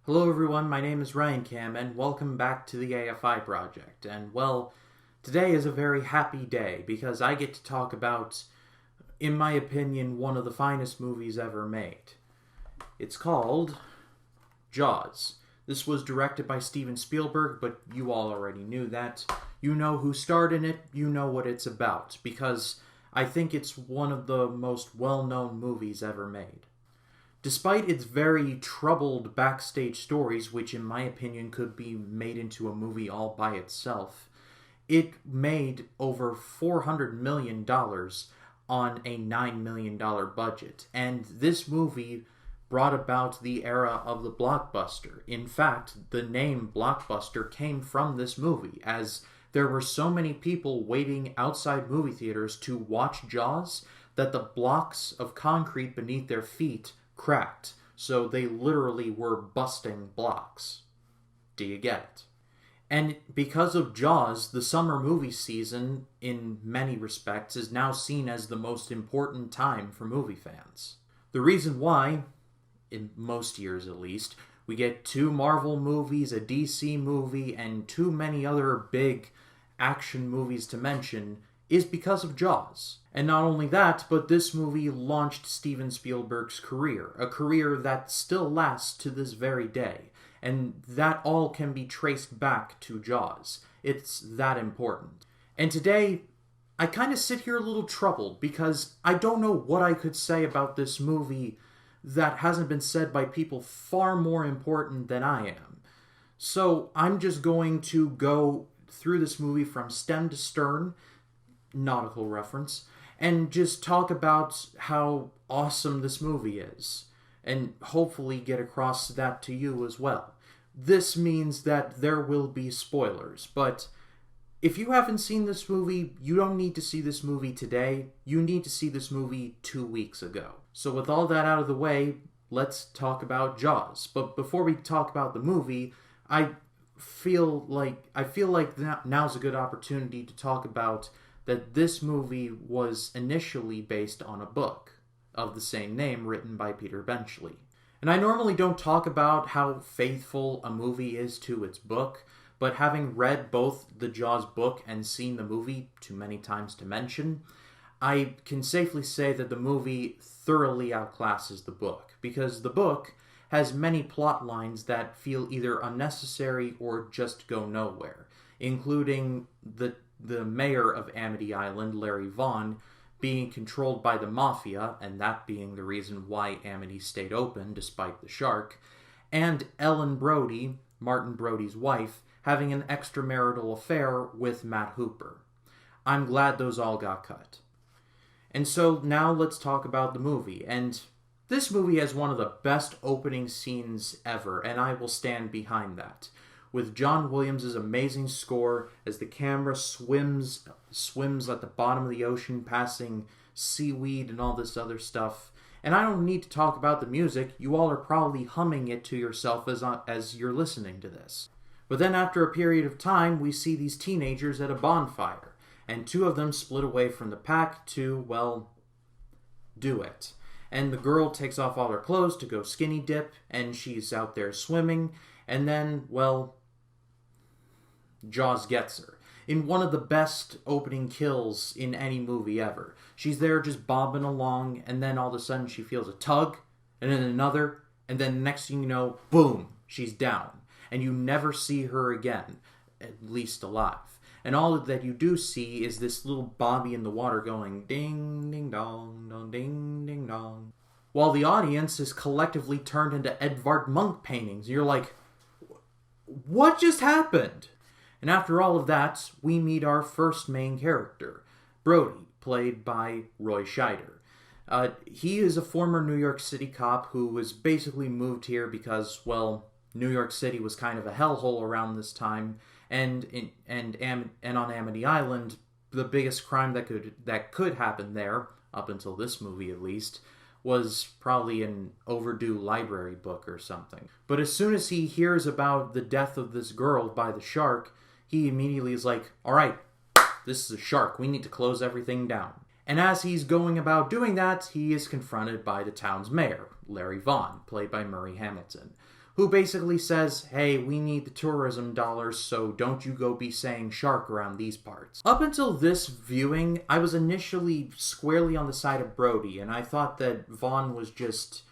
Hello everyone, my name is Ryan Cam, and welcome back to the AFI Project. And well, today is a very happy day because I get to talk about, in my opinion, one of the finest movies ever made. It's called Jaws. This was directed by Steven Spielberg, but you all already knew that. You know who starred in it, you know what it's about, because I think it's one of the most well-known movies ever made. Despite its very troubled backstage stories, which in my opinion could be made into a movie all by itself, it made over $400 million on a $9 million budget. And this movie brought about the era of the blockbuster. In fact, the name blockbuster came from this movie, as there were so many people waiting outside movie theaters to watch Jaws that the blocks of concrete beneath their feet cracked, so they literally were busting blocks. Do you get it? And because of Jaws, the summer movie season, in many respects, is now seen as the most important time for movie fans. The reason why, in most years at least, we get 2 Marvel movies, a DC movie, and too many other big action movies to mention is because of Jaws. And not only that, but this movie launched Steven Spielberg's career, a career that still lasts to this very day. And that all can be traced back to Jaws. It's that important. And today, I kind of sit here a little troubled because I don't know what I could say about this movie that hasn't been said by people far more important than I am. So I'm just going to go through this movie from stem to stern, nautical reference, and just talk about how awesome this movie is, and hopefully get across that to you as well. This means that there will be spoilers, but if you haven't seen this movie, you don't need to see this movie today. You need to see this movie 2 weeks ago. So with all that out of the way, let's talk about Jaws. But before we talk about the movie, I feel like now's a good opportunity to talk about that this movie was initially based on a book of the same name written by Peter Benchley. And I normally don't talk about how faithful a movie is to its book, but having read both the Jaws book and seen the movie too many times to mention, I can safely say that the movie thoroughly outclasses the book, because the book has many plot lines that feel either unnecessary or just go nowhere, including the mayor of Amity Island, Larry Vaughan, being controlled by the mafia, and that being the reason why Amity stayed open despite the shark, and Ellen Brody, Martin Brody's wife, having an extramarital affair with Matt Hooper. I'm glad those all got cut. And so now let's talk about the movie, and this movie has one of the best opening scenes ever, and I will stand behind that, with John Williams' amazing score as the camera swims at the bottom of the ocean, passing seaweed and all this other stuff. And I don't need to talk about the music. You all are probably humming it to yourself as you're listening to this. But then after a period of time, we see these teenagers at a bonfire, and 2 of them split away from the pack to, well, do it. And the girl takes off all her clothes to go skinny dip, and she's out there swimming, and then, well, Jaws gets her. In one of the best opening kills in any movie ever. She's there just bobbing along, and then all of a sudden she feels a tug, and then another, and then the next thing you know, boom, she's down. And you never see her again, at least alive. And all that you do see is this little Bobby in the water going ding, ding, dong, dong, ding, ding, dong. While the audience is collectively turned into Edvard Munch paintings. You're like, what just happened? And after all of that, we meet our first main character, Brody, played by Roy Scheider. He is a former New York City cop who was basically moved here because, well, New York City was kind of a hellhole around this time, and on Amity Island, the biggest crime that could happen there, up until this movie at least, was probably an overdue library book or something. But as soon as he hears about the death of this girl by the shark, he immediately is like, alright, this is a shark, we need to close everything down. And as he's going about doing that, he is confronted by the town's mayor, Larry Vaughan, played by Murray Hamilton, who basically says, hey, we need the tourism dollars, so don't you go be saying shark around these parts. Up until this viewing, I was initially squarely on the side of Brody, and I thought that Vaughan was just,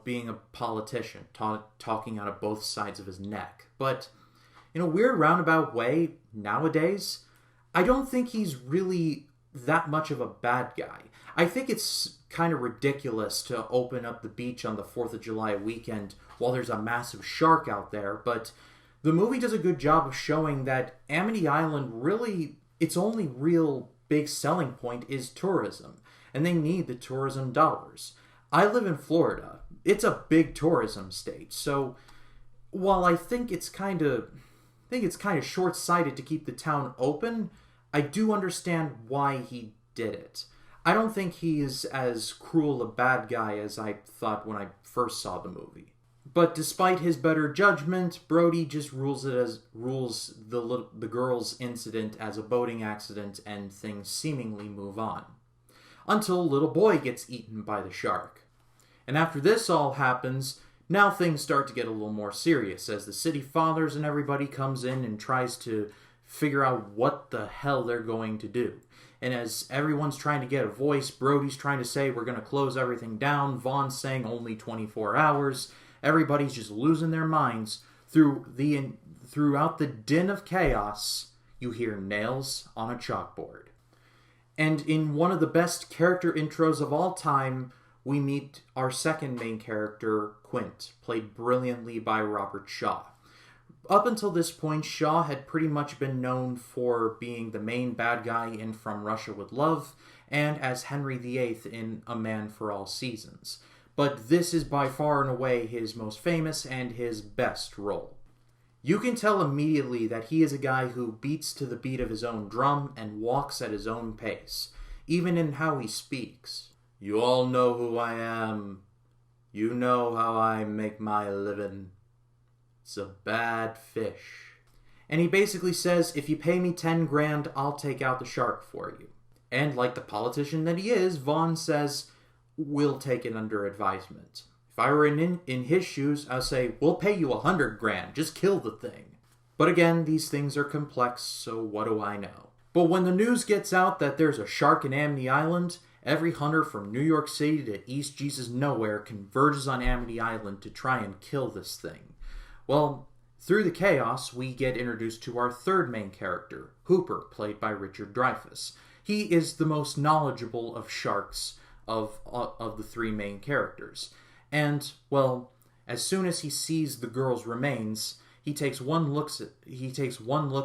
being a politician, talking out of both sides of his neck. But in a weird roundabout way, nowadays, I don't think he's really that much of a bad guy. I think it's kind of ridiculous to open up the beach on the 4th of July weekend while there's a massive shark out there, but the movie does a good job of showing that Amity Island really, its only real big selling point is tourism, and they need the tourism dollars. I live in Florida. It's a big tourism state, so while I think it's kind of short-sighted to keep the town open, I do understand why he did it. I don't think he is as cruel a bad guy as I thought when I first saw the movie. But despite his better judgment, Brody just rules the girl's incident as a boating accident, and things seemingly move on. Until little boy gets eaten by the shark. And after this all happens, now things start to get a little more serious as the city fathers and everybody comes in and tries to figure out what the hell they're going to do. And as everyone's trying to get a voice, Brody's trying to say we're going to close everything down, Vaughan's saying only 24 hours, everybody's just losing their minds. Throughout the din of chaos, you hear nails on a chalkboard. And in one of the best character intros of all time, we meet our second main character, Quint, played brilliantly by Robert Shaw. Up until this point, Shaw had pretty much been known for being the main bad guy in From Russia with Love, and as Henry VIII in A Man for All Seasons. But this is by far and away his most famous and his best role. You can tell immediately that he is a guy who beats to the beat of his own drum and walks at his own pace, even in how he speaks. You all know who I am. You know how I make my living. It's a bad fish. And he basically says, if you pay me 10 grand, I'll take out the shark for you. And like the politician that he is, Vaughan says, we'll take it under advisement. If I were in his shoes, I'd say, we'll pay you 100 grand, just kill the thing. But again, these things are complex, so what do I know? But when the news gets out that there's a shark in Amity Island, every hunter from New York City to East Jesus Nowhere converges on Amity Island to try and kill this thing. Well, through the chaos, we get introduced to our third main character, Hooper, played by RichardDreyfuss. He is the most knowledgeable of sharks of the three main characters. And, well, as soon as he sees the girl's remains, he takes one look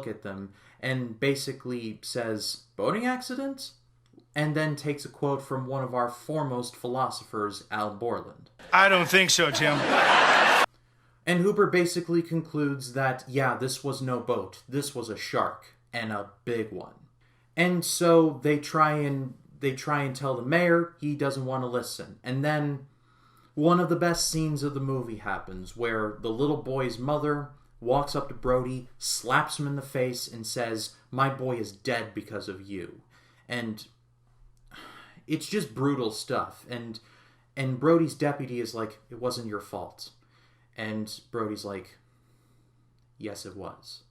at them and basically says, boating accident? And then takes a quote from one of our foremost philosophers, Al Borland. I don't think so, Tim. And Hooper basically concludes that, yeah, this was no boat. This was a shark, and a big one. And so they try and tell the mayor. He doesn't want to listen. And then one of the best scenes of the movie happens, where the little boy's mother walks up to Brody, slaps him in the face, and says, my boy is dead because of you. And it's just brutal stuff. And Brody's deputy is like, it wasn't your fault. And Brody's like, yes, it was.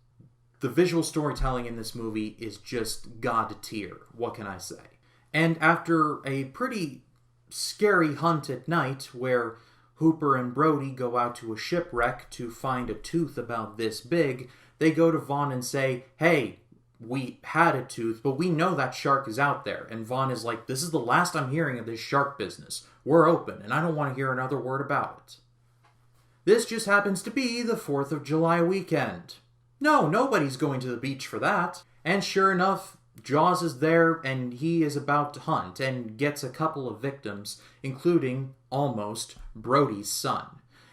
The visual storytelling in this movie is just god tier. What can I say? And after a pretty scary hunt at night, where Hooper and Brody go out to a shipwreck to find a tooth about this big, they go to Vaughan and say, hey, we had a tooth, but we know that shark is out there. And Vaughan is like, this is the last I'm hearing of this shark business. We're open, and I don't want to hear another word about it. This just happens to be the 4th of July weekend. No, nobody's going to the beach for that. And sure enough, Jaws is there, and he is about to hunt, and gets a couple of victims, including, almost, Brody's son.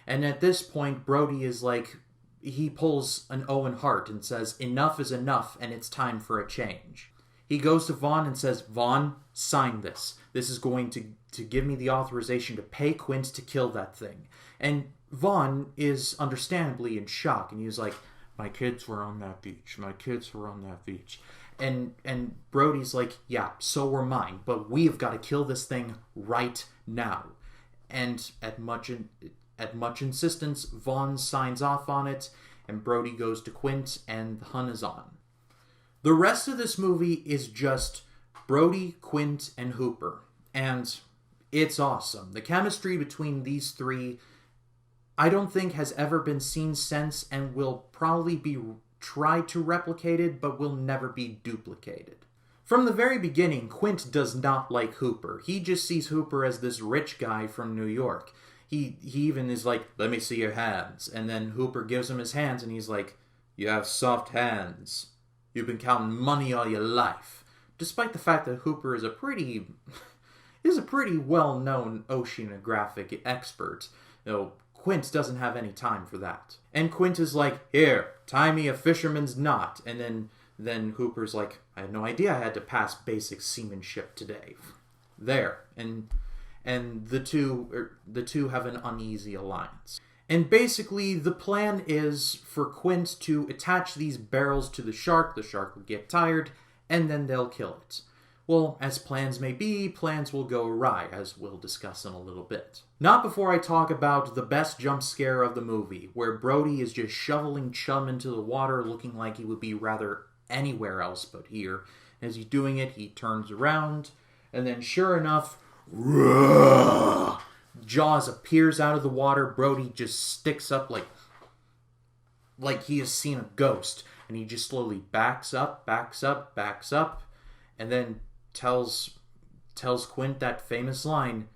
And at this point, Brody is like, he pulls an Owen Hart and says, enough is enough, and it's time for a change. He goes to Vaughan and says, Vaughan, sign this. This is going to give me the authorization to pay Quint to kill that thing. And Vaughan is understandably in shock, and he's like, my kids were on that beach. My kids were on that beach. And Brody's like, yeah, so were mine, but we have got to kill this thing right now. And at much insistence, Vaughan signs off on it, and Brody goes to Quint, and the hunt is on. The rest of this movie is just Brody, Quint, and Hooper, and it's awesome. The chemistry between these three, I don't think has ever been seen since, and will probably be tried to replicate it, but will never be duplicated. From the very beginning, Quint does not like Hooper. He just sees Hooper as this rich guy from New York. He even is like, let me see your hands. And then Hooper gives him his hands, and he's like, you have soft hands. You've been counting money all your life. Despite the fact that Hooper is a pretty well-known oceanographic expert, though Quint doesn't have any time for that. And Quint is like, here, tie me a fisherman's knot. And then Hooper's like, I had no idea I had to pass basic seamanship today. There. And the two have an uneasy alliance. And basically, the plan is for Quint to attach these barrels to the shark will get tired, and then they'll kill it. Well, as plans may be, plans will go awry, as we'll discuss in a little bit. Not before I talk about the best jump scare of the movie, where Brody is just shoveling chum into the water, looking like he would be rather anywhere else but here. As he's doing it, he turns around, and then sure enough, Jaws appears out of the water. Brody just sticks up like he has seen a ghost, and he just slowly backs up, and then tells Quint that famous line,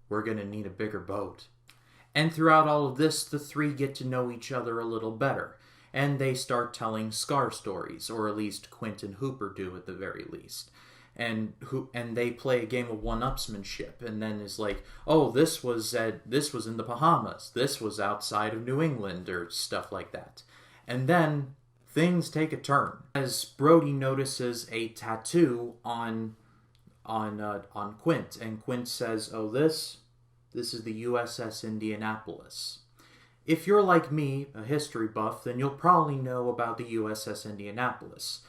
we're gonna need a bigger boat. And throughout all of this, the three get to know each other a little better, and they start telling Scar stories, or at least Quint and Hooper do at the very least. And they play a game of one-upsmanship, and then is like, oh, this was in the Bahamas, this was outside of New England, or stuff like that. And then things take a turn as Brody notices a tattoo on Quint, and Quint says, oh, this is the USS Indianapolis. If you're like me, a history buff, then you'll probably know about the USS Indianapolis.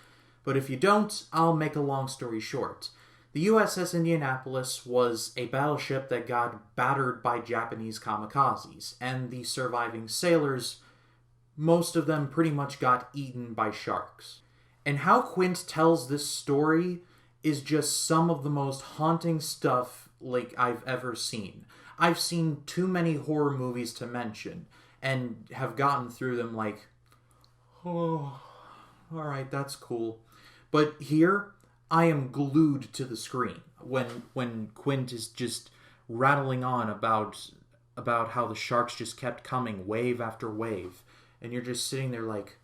But if you don't, I'll make a long story short. The USS Indianapolis was a battleship that got battered by Japanese kamikazes, and the surviving sailors, most of them pretty much got eaten by sharks. And how Quint tells this story is just some of the most haunting stuff I've ever seen. I've seen too many horror movies to mention, and have gotten through them like, oh, alright, that's cool. But here, I am glued to the screen when Quint is just rattling on about how the sharks just kept coming wave after wave. And you're just sitting there like,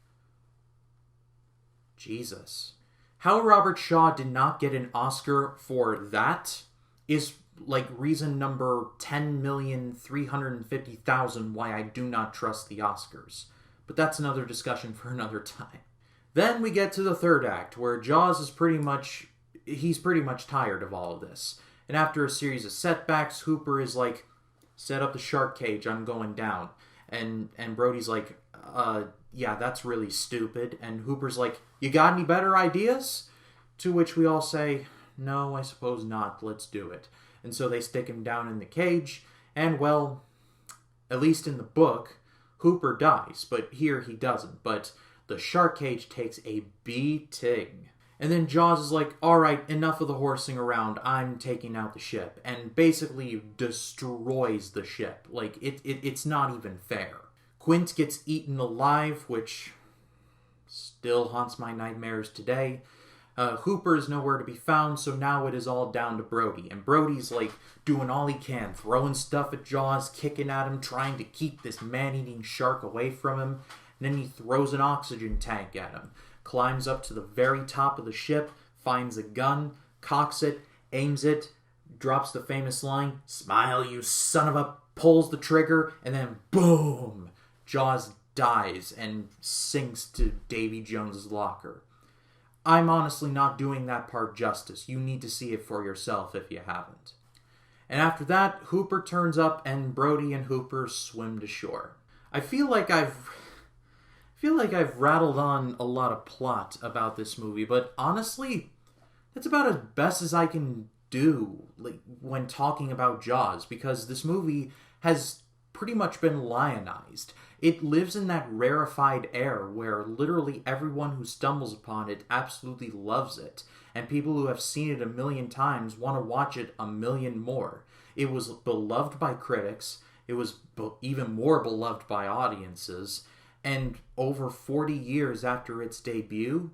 Jesus. How Robert Shaw did not get an Oscar for that is reason number 10,350,000 why I do not trust the Oscars. But that's another discussion for another time. Then we get to the third act, where Jaws is pretty much tired of all of this. And after a series of setbacks, Hooper is like, set up the shark cage, I'm going down. And Brody's like, yeah, that's really stupid. And Hooper's like, you got any better ideas? To which we all say, no, I suppose not, let's do it. And so they stick him down in the cage, and well, at least in the book, Hooper dies, but here he doesn't. But the shark cage takes a beating. And then Jaws is like, alright, enough of the horsing around, I'm taking out the ship. And basically destroys the ship. It's not even fair. Quint gets eaten alive, which still haunts my nightmares today. Hooper is nowhere to be found, so now it is all down to Brody. And Brody's doing all he can, throwing stuff at Jaws, kicking at him, trying to keep this man-eating shark away from him. And then he throws an oxygen tank at him, climbs up to the very top of the ship, finds a gun, cocks it, aims it, drops the famous line, smile you son of a, pulls the trigger, and then boom! Jaws dies and sinks to Davy Jones's locker. I'm honestly not doing that part justice. You need to see it for yourself if you haven't. And after that, Hooper turns up and Brody and Hooper swim to shore. I feel like I've rattled on a lot of plot about this movie, but honestly, that's about as best as I can do when talking about Jaws, because this movie has pretty much been lionized. It lives in that rarefied air where literally everyone who stumbles upon it absolutely loves it, and people who have seen it a million times want to watch it a million more. It was beloved by critics, it was even more beloved by audiences, and over 40 years after its debut,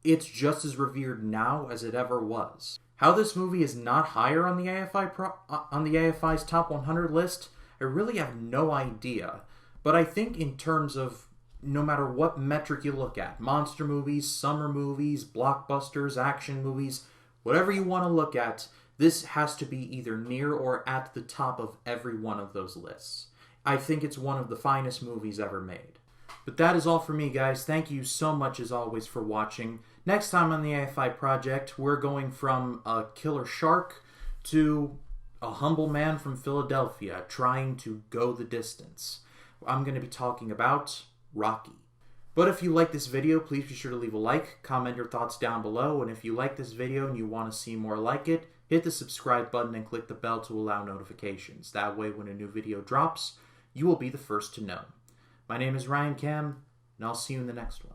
it's just as revered now as it ever was. How this movie is not higher on the AFI's top 100 list, I really have no idea. But I think in terms of no matter what metric you look at, monster movies, summer movies, blockbusters, action movies, whatever you want to look at, this has to be either near or at the top of every one of those lists. I think it's one of the finest movies ever made. But that is all for me, guys. Thank you so much, as always, for watching. Next time on the AFI Project, we're going from a killer shark to a humble man from Philadelphia trying to go the distance. I'm going to be talking about Rocky. But if you like this video, please be sure to leave a like, comment your thoughts down below, and if you like this video and you want to see more like it, hit the subscribe button and click the bell to allow notifications. That way, when a new video drops, you will be the first to know. My name is Ryan Cam, and I'll see you in the next one.